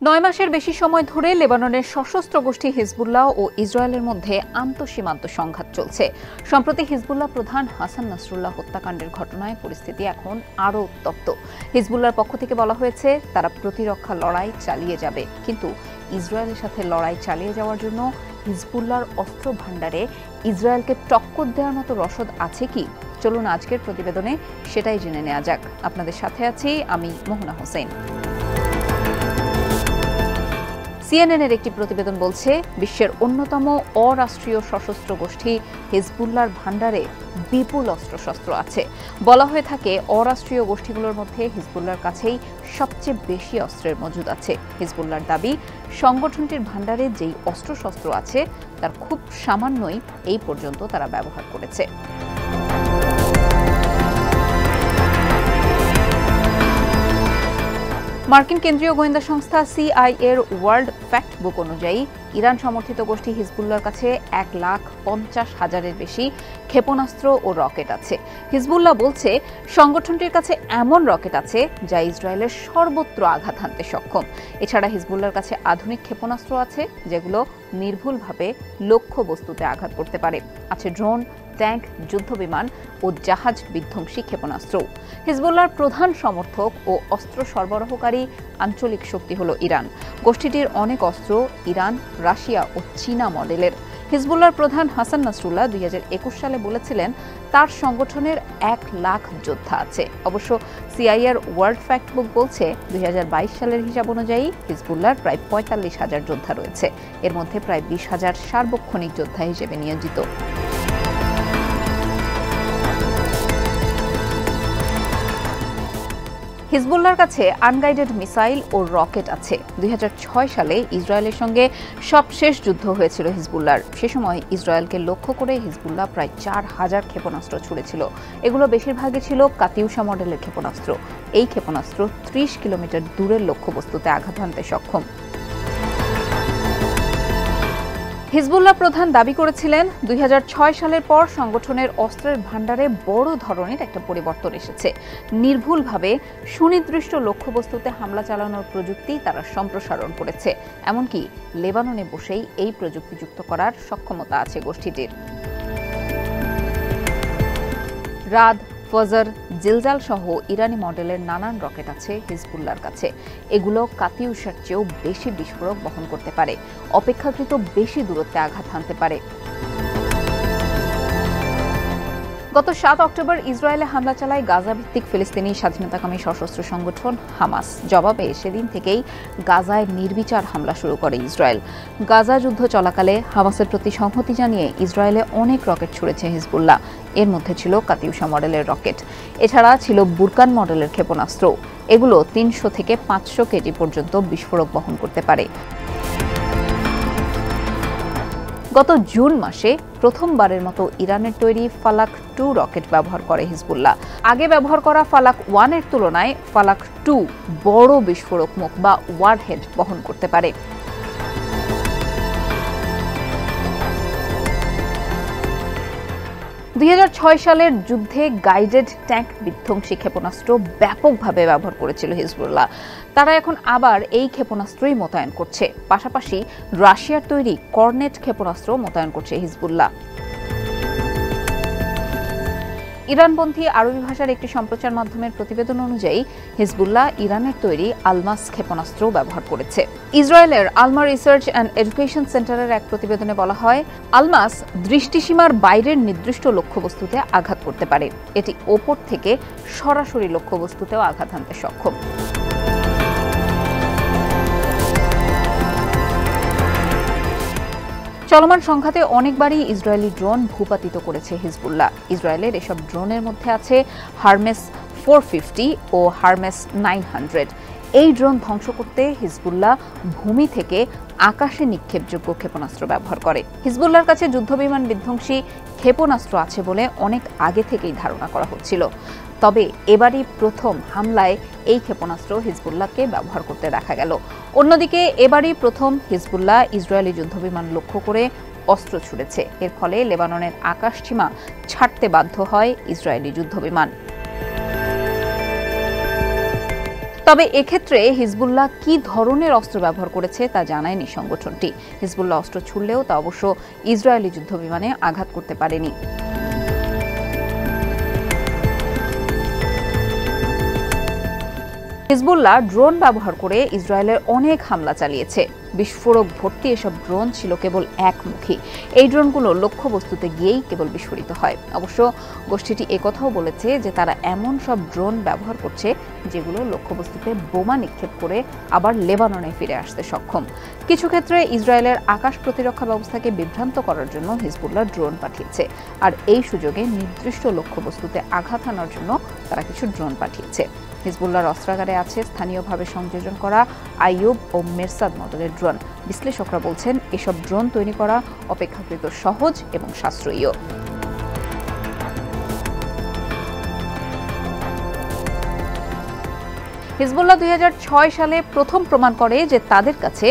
৯ মাসের বেশি সময় ধরে লেবাননের সশস্ত্র গোষ্ঠী হিজবুল্লাহ ও ইসরায়েলের মধ্যে আন্তঃসীমান্ত সংঘাত চলছে। সম্প্রতি হিজবুল্লাহ প্রধান হাসান নাসরুল্লাহ হত্যাকাণ্ডের ঘটনায় পরিস্থিতি এখন আরও উত্তপ্ত। হিজবুল্লাহর পক্ষ থেকে বলা হয়েছে তারা প্রতিরক্ষা লড়াই চালিয়ে যাবে, কিন্তু ইসরায়েলের সাথে লড়াই চালিয়ে যাওয়ার জন্য হিজবুল্লাহর অস্ত্র ভাণ্ডারে ইসরায়েলকে টক্কর দেওয়ার মতো রসদ আছে কি? চলুন আজকের প্রতিবেদনে সেটাই জেনে নেওয়া যাক। আপনাদের সাথে আছি আমি মোহনা হোসেন। সিএনএনের একটি প্রতিবেদন বলছে, বিশ্বের অন্যতম অরাষ্ট্রীয় সশস্ত্র গোষ্ঠী হিজবুল্লাহর ভাণ্ডারে বিপুল অস্ত্রশস্ত্র আছে। বলা হয়ে থাকে অরাষ্ট্রীয় গোষ্ঠীগুলোর মধ্যে হিজবুল্লাহর কাছেই সবচেয়ে বেশি অস্ত্রের মজুদ আছে। হিজবুল্লাহর দাবি, সংগঠনটির ভাণ্ডারে যেই অস্ত্রশস্ত্র আছে তার খুব সামান্যই এই পর্যন্ত তারা ব্যবহার করেছে। মার্কিন কেন্দ্রীয় গোয়েন্দা সংস্থা সিআইএর ওয়ার্ল্ড ফ্যাক্ট বুক অনুযায়ী ইরান সমর্থিত গোষ্ঠী হিজবুল্লাহর কাছে 1,50,000-এর বেশি ক্ষেপণাস্ত্র ও রকেট আছে। হিজবুল্লাহ বলছে সংগঠনটির কাছে এমন রকেট আছে যা ইসরায়েলের সর্বত্র আঘাত হানতে সক্ষম। এছাড়া হিজবুল্লাহর কাছে আধুনিক ক্ষেপণাস্ত্র আছে যেগুলো নির্ভুলভাবে লক্ষ্য বস্তুতে আঘাত করতে পারে। আছে ড্রোন, ট্যাঙ্ক, যুদ্ধবিমান ও জাহাজ বিধ্বংসী ক্ষেপণাস্ত্র। হিজবুল্লাহর প্রধান সমর্থক ও অস্ত্র সরবরাহকারী আঞ্চলিক শক্তি হল ইরান। গোষ্ঠীটির অনেক অস্ত্র ইরান, রাশিয়া ও চীনা মডেলের। হিজবুল্লাহর প্রধান হাসান নাসরুল্লাহ 2021 সালে বলেছিলেন তার সংগঠনের 1 লাখ যোদ্ধা আছে। অবশ্য সিআইএর ওয়ার্ল্ড ফ্যাক্ট বুক বলছে 2022 সালের হিসাব অনুযায়ী হিজবুল্লাহর প্রায় 45,000 যোদ্ধা রয়েছে। এর মধ্যে প্রায় 20,000 সার্বক্ষণিক যোদ্ধা হিসেবে নিয়োজিত। হিজবুল্লাহর কাছে আনগাইডেড মিসাইল ও রকেট আছে। 2006 সালে ইসরায়েলের সঙ্গে সবশেষ যুদ্ধ হয়েছিল হিজবুল্লাহর। সে সময় ইসরায়েলকে লক্ষ্য করে হিজবুল্লাহ প্রায় 4,000 ক্ষেপণাস্ত্র ছুড়েছিল। এগুলো বেশিরভাগই ছিল কাতিউশা মডেলের ক্ষেপণাস্ত্র। এই ক্ষেপণাস্ত্র 30 কিলোমিটার দূরের লক্ষ্যবস্তুতে আঘাত হানতে সক্ষম। হিজবুল্লাহ প্রধান দাবি করেছিলেন 2006 সালের পর সংগঠনের অস্ত্রের ভাণ্ডারে বড় ধরনের একটা পরিবর্তন এসেছে। নির্ভুলভাবে সুনির্দিষ্ট লক্ষ্যবস্তুতে হামলা চালানোর প্রযুক্তি তারা সম্প্রসারণ করেছে। এমনকি লেবাননে বসেই এই প্রযুক্তি যুক্ত করার সক্ষমতা আছে গোষ্ঠীটির। রাদ, ফজর, জিলজাল সহ ইরানি মডেলের নানান রকেট আছে হিজবুল্লাহর কাছে। এগুলো কাতিউশার চেয়েও বেশি বিস্ফোরক বহন করতে পারে, অপেক্ষাকৃত বেশি দূরত্বে আঘাত হানতে পারে। গত 7 অক্টোবর ইসরায়েলে হামলা চালায় গাজা ভিত্তিক ফিলিস্তিনি স্বাধীনতাকামী সশস্ত্র সংগঠন হামাস। জবাবে সেদিন থেকেই গাজায় নির্বিচার হামলা শুরু করে ইসরায়েল। গাজা যুদ্ধ চলাকালে হামাসের প্রতি সংহতি জানিয়ে ইসরায়েলে অনেক রকেট ছুড়েছে হিজবুল্লাহ। এর মধ্যে ছিল কাতিউশা মডেলের রকেট। এছাড়া ছিল বুরকান মডেলের ক্ষেপণাস্ত্র। এগুলো 300 থেকে 500 কেজি পর্যন্ত বিস্ফোরক বহন করতে পারে। গত জুন মাসে প্রথমবারের মতো ইরানের তৈরি ফালাক 2 রকেট ব্যবহার করে হিজবুল্লাহ। আগে ব্যবহার করা ফালাক 1 এর তুলনায় ফালাক 2 বড় বিস্ফোরক মুখ বা ওয়ারহেড বহন করতে পারে। দুই 2006 সালের যুদ্ধে গাইডেড ট্যাঙ্ক বিধ্বংসী ক্ষেপণাস্ত্র ব্যাপকভাবে ব্যবহার করেছিল হিজবুল্লাহ। তারা এখন আবার এই ক্ষেপণাস্ত্রই মোতায়েন করছে। পাশাপাশি রাশিয়ার তৈরি কর্নেট ক্ষেপণাস্ত্র মোতায়েন করছে হিজবুল্লাহ। ইরানপন্থী আরবি ভাষার একটি সম্প্রচার মাধ্যমের প্রতিবেদন অনুযায়ী হিজবুল্লাহ ইরানের তৈরি আলমাস ক্ষেপণাস্ত্র ব্যবহার করেছে। ইসরায়েলের আলমা রিসার্চ অ্যান্ড এডুকেশন সেন্টারের এক প্রতিবেদনে বলা হয়, আলমাস দৃষ্টিসীমার বাইরের নির্দিষ্ট লক্ষ্যবস্তুতে আঘাত করতে পারে। এটি ওপর থেকে সরাসরি লক্ষ্যবস্তুতেও আঘাত হানতে সক্ষম। চলমান সংঘাতে অনেকবারই ইসরায়েলি ড্রোন ভূপাতিত করেছে হিজবুল্লাহ। ইসরায়েলের এসব ড্রোনের মধ্যে আছে হারমেস 450 ও হারমেস 900। এই ড্রোন ধ্বংস করতে হিজবুল্লাহ ভূমি থেকে আকাশে নিক্ষেপযোগ্য ক্ষেপণাস্ত্র ব্যবহার করে। হিজবুল্লাহর কাছে যুদ্ধবিমান বিধ্বংসী ক্ষেপণাস্ত্র আছে বলে অনেক আগে থেকেই ধারণা করা হচ্ছিল। তবে এবারই প্রথম হামলায় এই ক্ষেপণাস্ত্র হিজবুল্লাহকে ব্যবহার করতে দেখা গেল। অন্যদিকে এবারই প্রথম হিজবুল্লাহ ইসরায়েলি যুদ্ধবিমান লক্ষ্য করে অস্ত্র ছুড়েছে। এর ফলে লেবাননের আকাশসীমা ছাড়তে বাধ্য হয় ইসরায়েলি যুদ্ধবিমান। তবে এক্ষেত্রে হিজবুল্লাহ কি ধরনের অস্ত্র ব্যবহার করেছে তা জানায়নি সংগঠনটি। হিজবুল্লাহ অস্ত্র ছুড়লেও তা অবশ্য ইসরায়েলি যুদ্ধবিমানে আঘাত করতে পারেনি। হিজবুল্লাহ ড্রোন ব্যবহার করে ইসরায়েলের অনেক হামলা চালিয়েছে। বিস্ফোরক ভর্তি এসব ড্রোন ছিল কেবল একমুখী। এই ড্রোনগুলো লক্ষ্যবস্তুতে গিয়েই কেবল বিস্ফোরিত হয়। অবশ্য গোষ্ঠীটি একথাও বলেছে যে তারা এমন সব ড্রোন ব্যবহার করছে যেগুলো লক্ষ্যবস্তুতে বোমা নিক্ষেপ করে আবার লেবাননে ফিরে আসতে সক্ষম। কিছু ক্ষেত্রে ইসরায়েলের আকাশ প্রতিরক্ষা ব্যবস্থাকে বিভ্রান্ত করার জন্য হিজবুল্লাহ ড্রোন পাঠিয়েছে, আর এই সুযোগে নির্দিষ্ট লক্ষ্যবস্তুতে আঘাত হানার জন্য তারা কিছু ড্রোন পাঠিয়েছে। হিজবুল্লাহর অস্ত্রাগারে আছে স্থানীয়ভাবে সংযোজন করা আইয়ুব ও মেরসাদ মডেলের ড্রোন। বিশ্লেষকরা বলছেন এসব ড্রোন তৈরি করা অপেক্ষাকৃত সহজ এবং সাশ্রয়ী। হিজবুল্লাহ 2006 সালে প্রথম প্রমাণ করে যে তাদের কাছে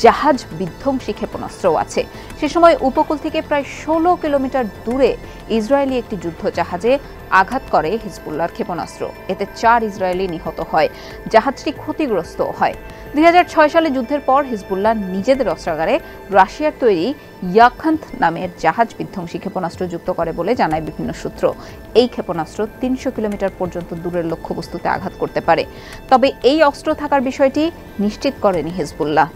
জাহাজ বিধ্বংসী ক্ষেপণাস্ত্রও আছে। সে সময় উপকূল থেকে প্রায় 16 কিলোমিটার দূরে ইসরায়েলি একটি যুদ্ধ জাহাজে আঘাত করে হিজবুল্লাহর ক্ষেপণাস্ত্র। এতে 4 ইসরায়েলি নিহত হয়, জাহাজটি ক্ষতিগ্রস্ত হয়। 2006 সালে যুদ্ধের পর হিজবুল্লাহ নিজেদের অস্ত্রাগারে রাশিয়ার তৈরি ইয়াখান্ত নামের জাহাজ বিধ্বংসী ক্ষেপণাস্ত্র যুক্ত করে বলে জানায় বিভিন্ন সূত্র। এই ক্ষেপণাস্ত্র 300 কিলোমিটার পর্যন্ত দূরের লক্ষ্যবস্তুতে আঘাত করতে পারে। তবে এই অস্ত্র থাকার বিষয়টি নিশ্চিত করেনি হিজবুল্লাহ।